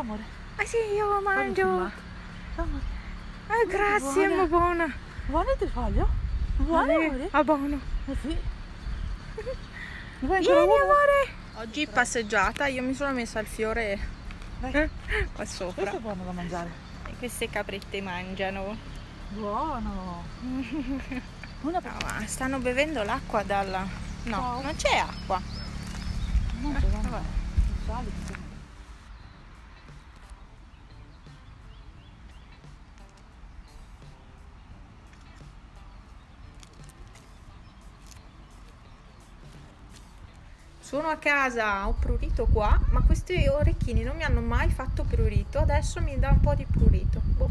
amore. Ah sì, io mangio. Amore. Grazie, è buona. Buona ti voglio? Buona amore? Ah, buono. Sì. Vieni amore. Oggi passeggiata, io mi sono messa il fiore qua sopra. Questo è buono da mangiare. E queste caprette mangiano. Buono. Una No, ma stanno bevendo l'acqua dalla... No, non c'è acqua. non c'è vabbè. Sono a casa, ho prurito qua, ma questi orecchini non mi hanno mai fatto prurito, adesso mi dà un po' di prurito. Boh.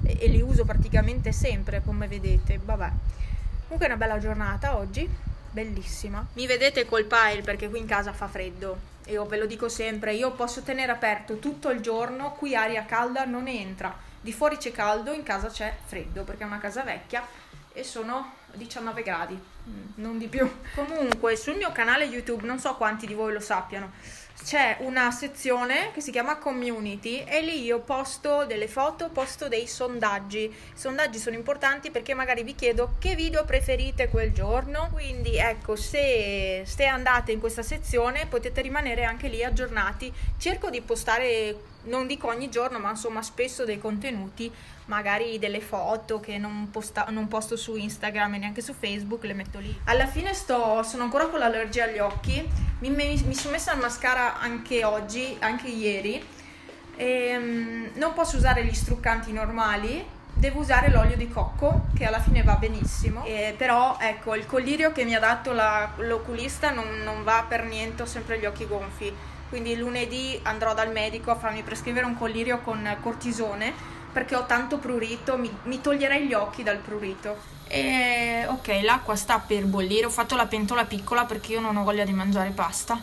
E li uso praticamente sempre, come vedete, vabbè. Comunque è una bella giornata oggi, bellissima. Mi vedete col pile perché qui in casa fa freddo. Io ve lo dico sempre, io posso tenere aperto tutto il giorno, qui aria calda non entra. Di fuori c'è caldo, in casa c'è freddo perché è una casa vecchia e sono 19 gradi, non di più. Comunque sul mio canale YouTube, non so quanti di voi lo sappiano, c'è una sezione che si chiama Community e lì io posto delle foto, posto dei sondaggi. I sondaggi sono importanti perché magari vi chiedo che video preferite quel giorno, quindi ecco, se andate in questa sezione potete rimanere anche lì aggiornati. Cerco di postare, non dico ogni giorno, ma insomma spesso dei contenuti, magari delle foto che non posto su Instagram e neanche su Facebook, le metto lì. Alla fine sono ancora con l'allergia agli occhi, mi sono messa il mascara anche oggi, anche ieri, e non posso usare gli struccanti normali, devo usare l'olio di cocco che alla fine va benissimo, però ecco il collirio che mi ha dato l'oculista non va per niente, ho sempre gli occhi gonfi, quindi lunedì andrò dal medico a farmi prescrivere un collirio con cortisone perché ho tanto prurito, mi toglierei gli occhi dal prurito. E ok, l'acqua sta per bollire, ho fatto la pentola piccola perché io non ho voglia di mangiare pasta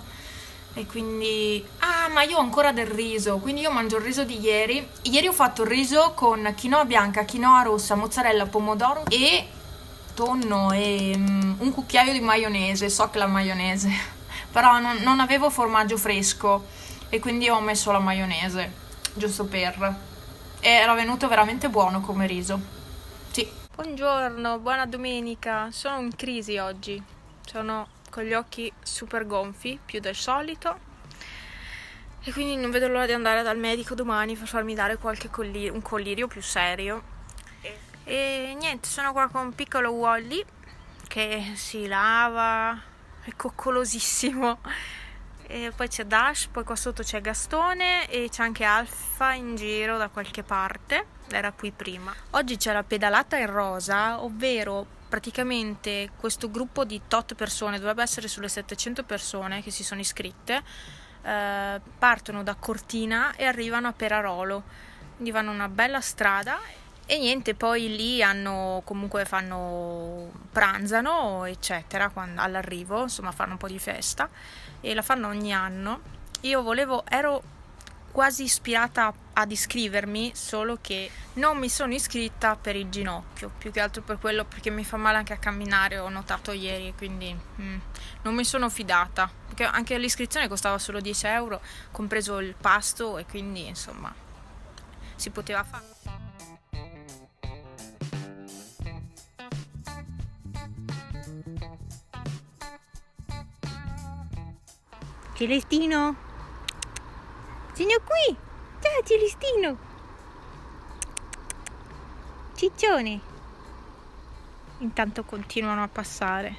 e quindi... Ah, ma io ho ancora del riso, quindi io mangio il riso di ieri. Ieri ho fatto il riso con quinoa bianca, quinoa rossa, mozzarella, pomodoro e tonno e un cucchiaio di maionese. So che la maionese, però non avevo formaggio fresco e quindi ho messo la maionese, giusto per... E era venuto veramente buono come riso. Sì. Buongiorno, buona domenica. Sono in crisi oggi. Sono con gli occhi super gonfi, più del solito. E quindi non vedo l'ora di andare dal medico domani per farmi dare un collirio più serio. E niente, sono qua con un piccolo Wally che si lava, è coccolosissimo. E poi c'è Dash, poi qua sotto c'è Gastone e c'è anche Alfa in giro da qualche parte, era qui prima. Oggi c'è la pedalata in rosa, ovvero praticamente questo gruppo di tot persone, dovrebbe essere sulle 700 persone che si sono iscritte, partono da Cortina e arrivano a Perarolo, quindi vanno una bella strada. E niente, poi lì pranzano eccetera all'arrivo, insomma fanno un po' di festa e la fanno ogni anno. Ero quasi ispirata ad iscrivermi, solo che non mi sono iscritta per il ginocchio, più che altro per quello, perché mi fa male anche a camminare, ho notato ieri, quindi non mi sono fidata, perché anche l'iscrizione costava solo 10 euro, compreso il pasto, e quindi insomma si poteva fare. Celestino, sono qui. Ciao Celestino, ciccione. Intanto continuano a passare.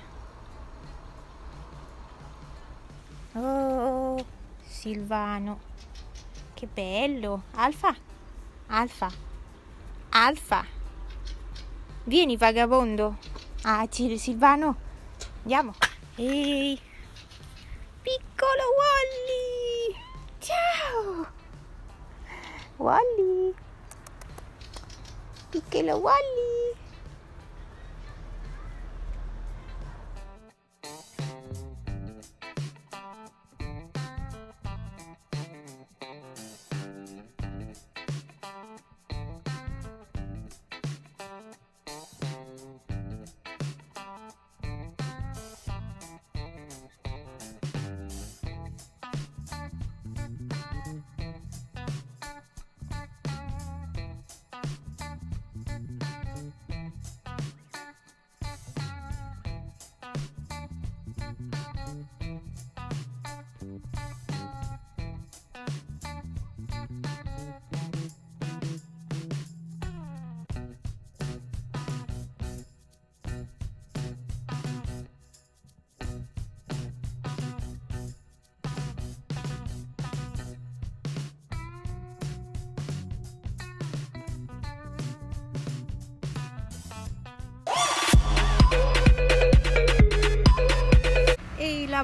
Oh, Silvano, che bello. Alfa, vieni vagabondo. Ah, Silvano, andiamo. Ehi, piccolo Wally, ciao Wally, piccolo Wally.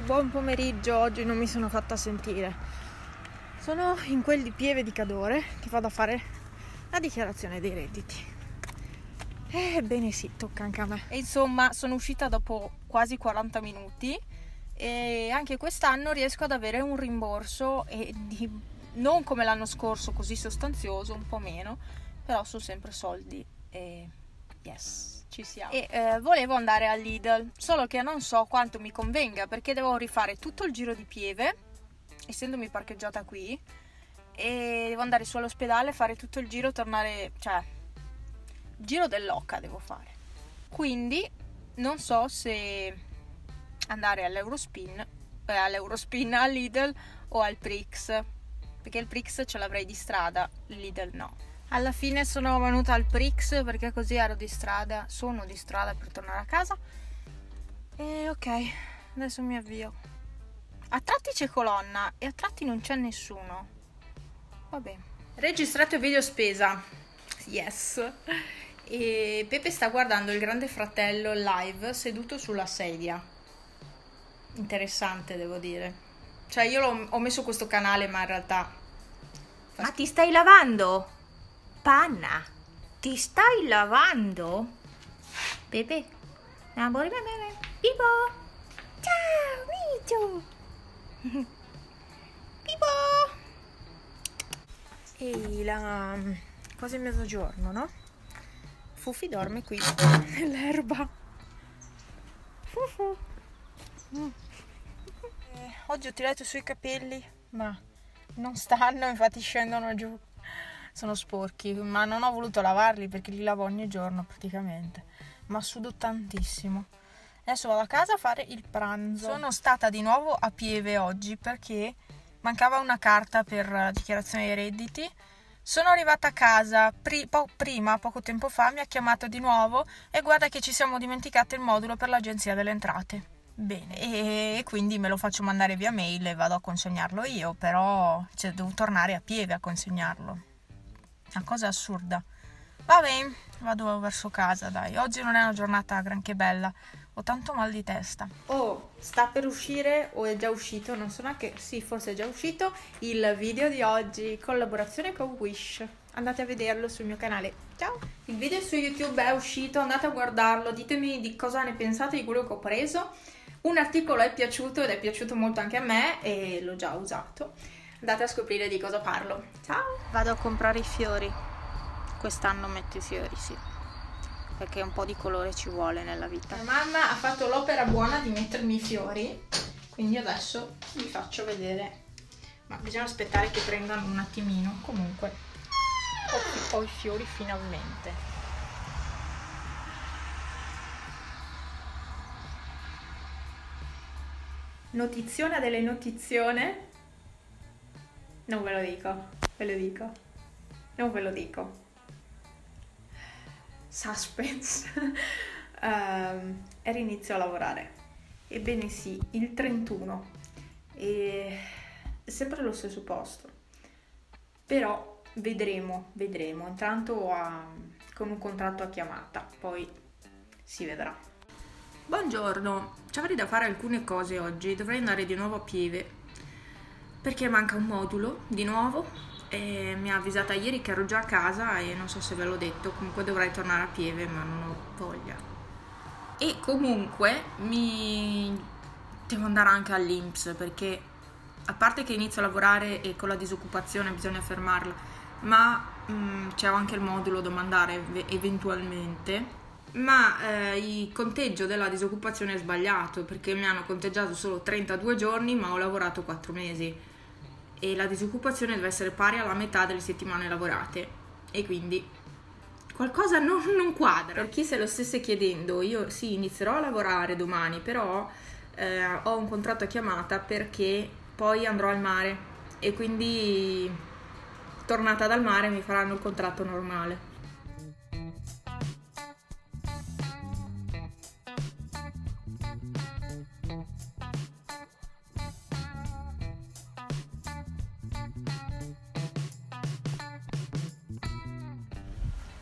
buon pomeriggio. Oggi non mi sono fatta sentire. Sono in quel di Pieve di Cadore che vado a fare la dichiarazione dei redditi. Ebbene sì, tocca anche a me. E insomma, sono uscita dopo quasi 40 minuti e anche quest'anno riesco ad avere un rimborso non come l'anno scorso così sostanzioso, un po' meno, però sono sempre soldi e yes. Ci siamo. E volevo andare al Lidl, solo che non so quanto mi convenga perché devo rifare tutto il giro di Pieve, essendomi parcheggiata qui, e devo andare su all'ospedale, fare tutto il giro, tornare, cioè il giro dell'Oca devo fare. Quindi non so se andare all'Eurospin, al Lidl o al Prix, perché il Prix ce l'avrei di strada, il Lidl no. Alla fine sono venuta al Prix perché così sono di strada per tornare a casa. E ok, adesso mi avvio. A tratti c'è colonna e a tratti non c'è nessuno. Vabbè. Registrato video spesa. Yes. E Pepe sta guardando Il Grande Fratello live seduto sulla sedia. Interessante, devo dire. Cioè io ho messo questo canale, ma in realtà... Ma ti stai lavando? Panna, ti stai lavando? Pepe, amore, bene. Pipo, ciao, Micio. Pipo. E quasi mezzogiorno, no? Fufi dorme qui nell'erba. Fufu. Oggi ho tirato sui capelli, ma non stanno, infatti scendono giù. Sono sporchi, ma non ho voluto lavarli perché li lavo ogni giorno praticamente, ma sudo tantissimo. Adesso vado a casa a fare il pranzo. Sono stata di nuovo a Pieve oggi perché mancava una carta per la dichiarazione dei redditi. Sono arrivata a casa poco tempo fa, mi ha chiamato di nuovo e guarda che ci siamo dimenticate il modulo per l'Agenzia delle Entrate. Bene, e quindi me lo faccio mandare via mail e vado a consegnarlo io, però devo tornare a Pieve a consegnarlo. Una cosa assurda. Vabbè, vado verso casa, dai. Oggi non è una giornata granché bella. Ho tanto mal di testa. Oh, sta per uscire o è già uscito, non so neanche. Sì, forse è già uscito il video di oggi, collaborazione con Wish. Andate a vederlo sul mio canale. Ciao! Il video su YouTube è uscito, andate a guardarlo, ditemi di cosa ne pensate di quello che ho preso. Un articolo è piaciuto ed è piaciuto molto anche a me e l'ho già usato. Andate a scoprire di cosa parlo. Ciao! Vado a comprare i fiori. Quest'anno metto i fiori, sì. Perché un po' di colore ci vuole nella vita. La mamma ha fatto l'opera buona di mettermi i fiori. Quindi adesso vi faccio vedere. Ma bisogna aspettare che prendano un attimino. Comunque ho i fiori finalmente. Notiziona delle notizione. Non ve lo dico, ve lo dico. Non ve lo dico. Suspense. Rinizio a lavorare. Ebbene sì, il 31. E sempre allo stesso posto. Però vedremo. Intanto con un contratto a chiamata, poi si vedrà. Buongiorno, ci avrei da fare alcune cose oggi. Dovrei andare di nuovo a Pieve perché manca un modulo di nuovo e mi ha avvisata ieri che ero già a casa e non so se ve l'ho detto, comunque dovrei tornare a Pieve ma non ho voglia. E comunque devo andare anche all'INPS perché a parte che inizio a lavorare e con la disoccupazione bisogna fermarla, ma c'è anche il modulo da mandare eventualmente. Ma il conteggio della disoccupazione è sbagliato perché mi hanno conteggiato solo 32 giorni ma ho lavorato 4 mesi e la disoccupazione deve essere pari alla metà delle settimane lavorate e quindi qualcosa non quadra. Per chi se lo stesse chiedendo, io sì inizierò a lavorare domani, però ho un contratto a chiamata perché poi andrò al mare e quindi tornata dal mare mi faranno il contratto normale.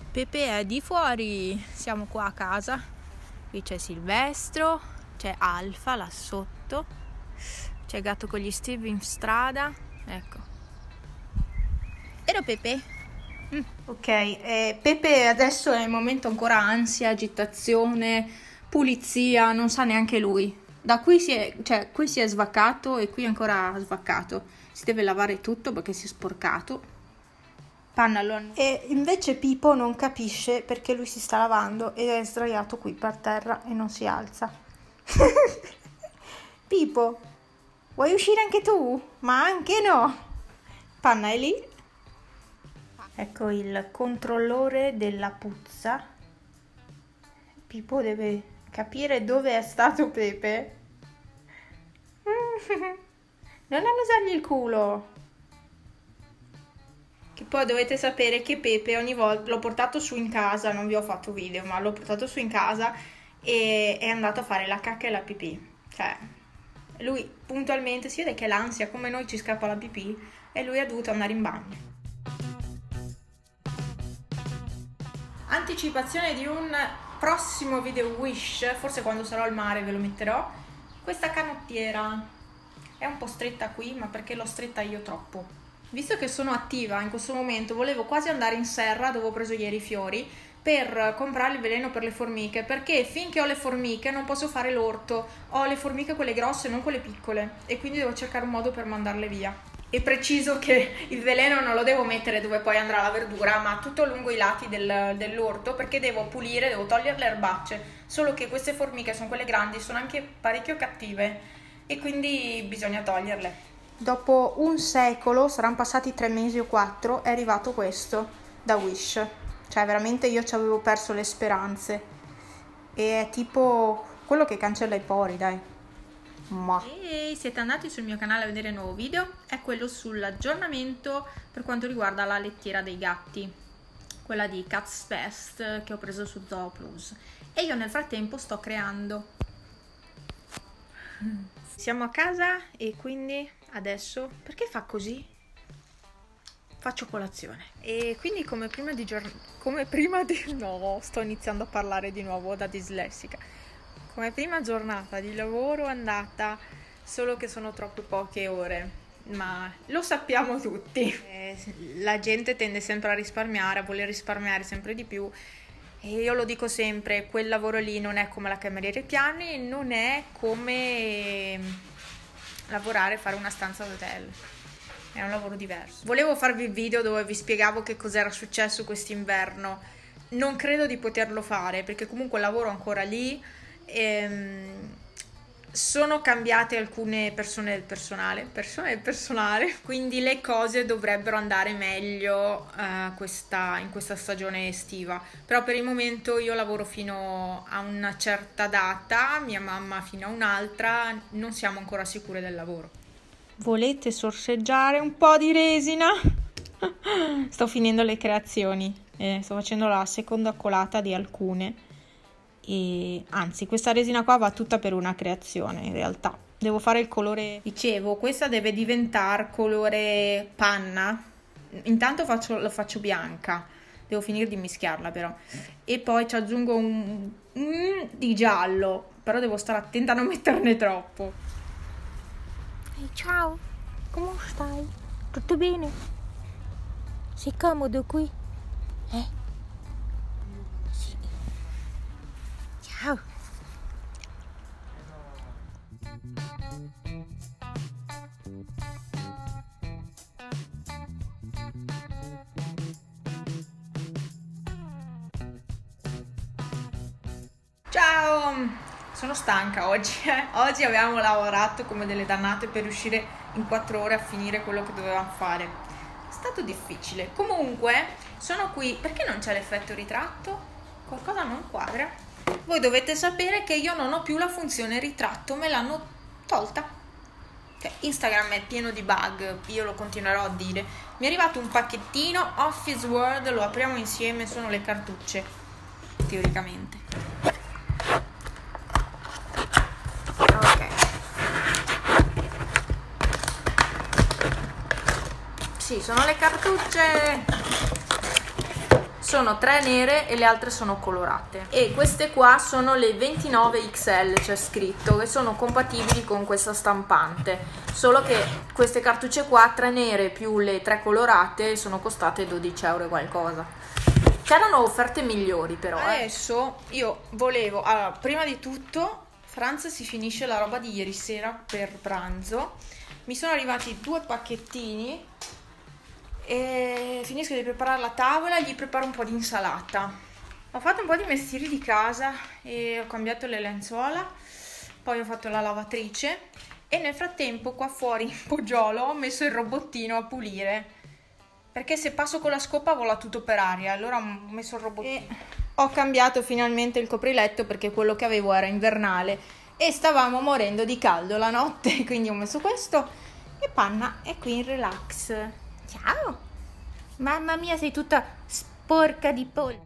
Pepe è di fuori, siamo qua a casa, qui c'è Silvestro, c'è Alfa là sotto C'è il gatto con gli Steve in strada, ecco. Vero Pepe? Ok, Pepe adesso è il momento ancora ansia, agitazione, pulizia, non sa neanche lui. Da qui qui si è svaccato e qui ancora svaccato. Si deve lavare tutto perché si è sporcato. E invece Pipo non capisce perché lui si sta lavando ed è sdraiato qui per terra e non si alza. Pipo, vuoi uscire anche tu? Ma anche no. Panna è lì. Ecco il controllore della puzza. Pipo deve capire dove è stato Pepe. Non annusargli il culo. Che poi dovete sapere che Pepe ogni volta l'ho portato su in casa, non vi ho fatto video, ma l'ho portato su in casa e è andato a fare la cacca e la pipì. Cioè, lui puntualmente si vede che l'ansia, come noi ci scappa la pipì, e lui ha dovuto andare in bagno. Anticipazione di un prossimo video Wish, forse quando sarò al mare ve lo metterò. Questa canottiera è un po' stretta qui, ma perché l'ho stretta io troppo. Visto che sono attiva in questo momento, volevo quasi andare in serra dove ho preso ieri i fiori per comprare il veleno per le formiche, perché finché ho le formiche non posso fare l'orto, ho le formiche quelle grosse, non quelle piccole, e quindi devo cercare un modo per mandarle via. E preciso che il veleno non lo devo mettere dove poi andrà la verdura, ma tutto lungo i lati dell'orto, perché devo pulire, devo togliere le erbacce, solo che queste formiche sono quelle grandi, sono anche parecchio cattive e quindi bisogna toglierle. Dopo un secolo, saranno passati 3 mesi o 4, è arrivato questo da Wish. Cioè veramente io ci avevo perso le speranze. E è tipo quello che cancella i pori, dai. Ma. E siete andati sul mio canale a vedere il nuovo video, è quello sull'aggiornamento per quanto riguarda la lettiera dei gatti. Quella di Cats Best che ho preso su Zooplus. E io nel frattempo sto creando. Siamo a casa e quindi adesso, perché fa così? Faccio colazione. E quindi come prima di no, sto iniziando a parlare di nuovo da dislessica. Come prima giornata di lavoro è andata, solo che sono troppe poche ore, ma lo sappiamo tutti. La gente tende sempre a risparmiare, a voler risparmiare sempre di più. E io lo dico sempre, quel lavoro lì non è come la cameriera ai piani, non è come lavorare e fare una stanza d'hotel, è un lavoro diverso. Volevo farvi il video dove vi spiegavo che cos'era successo quest'inverno, non credo di poterlo fare perché comunque il lavoro è ancora lì. Sono cambiate alcune persone del personale, quindi le cose dovrebbero andare meglio in questa stagione estiva, però per il momento io lavoro fino a una certa data, mia mamma fino a un'altra, non siamo ancora sicure del lavoro. Volete sorseggiare un po' di resina? Sto finendo le creazioni, sto facendo la seconda colata di alcune. E anzi, questa resina qua va tutta per una creazione in realtà. Devo fare il colore, dicevo, questa deve diventare colore panna. Intanto lo faccio bianca, devo finire di mischiarla però. E poi ci aggiungo un di giallo, però devo stare attenta a non metterne troppo. Ehi, ciao, come stai? Tutto bene? Sei comodo qui? Ciao. Ciao, sono stanca oggi. Oggi abbiamo lavorato come delle dannate per riuscire in 4 ore a finire quello che dovevamo fare. È stato difficile. Comunque, sono qui. Perché non c'è l'effetto ritratto? Qualcosa non quadra. Voi dovete sapere che io non ho più la funzione ritratto, me l'hanno tolta. Cioè, Instagram è pieno di bug, io lo continuerò a dire. Mi è arrivato un pacchettino Office Word, lo apriamo insieme, sono le cartucce, teoricamente. Ok. Sì, sono le cartucce. sono 3 nere e le altre sono colorate, e queste qua sono le 29 XL, c'è scritto, che sono compatibili con questa stampante, solo che queste cartucce qua, 3 nere più le 3 colorate, sono costate 12 euro e qualcosa. C'erano offerte migliori però. Adesso io volevo, allora, prima di tutto Franz si finisce la roba di ieri sera per pranzo, mi sono arrivati 2 pacchettini e finisco di preparare la tavola, gli preparo un po' di insalata. Ho fatto un po' di mestieri di casa e ho cambiato le lenzuola, poi ho fatto la lavatrice e nel frattempo qua fuori in poggiolo ho messo il robottino a pulire, perché se passo con la scopa vola tutto per aria, allora ho messo il robottino. E ho cambiato finalmente il copriletto perché quello che avevo era invernale e stavamo morendo di caldo la notte, quindi ho messo questo e Panna è qui in relax. Ciao! Mamma mia, sei tutta sporca di polvere.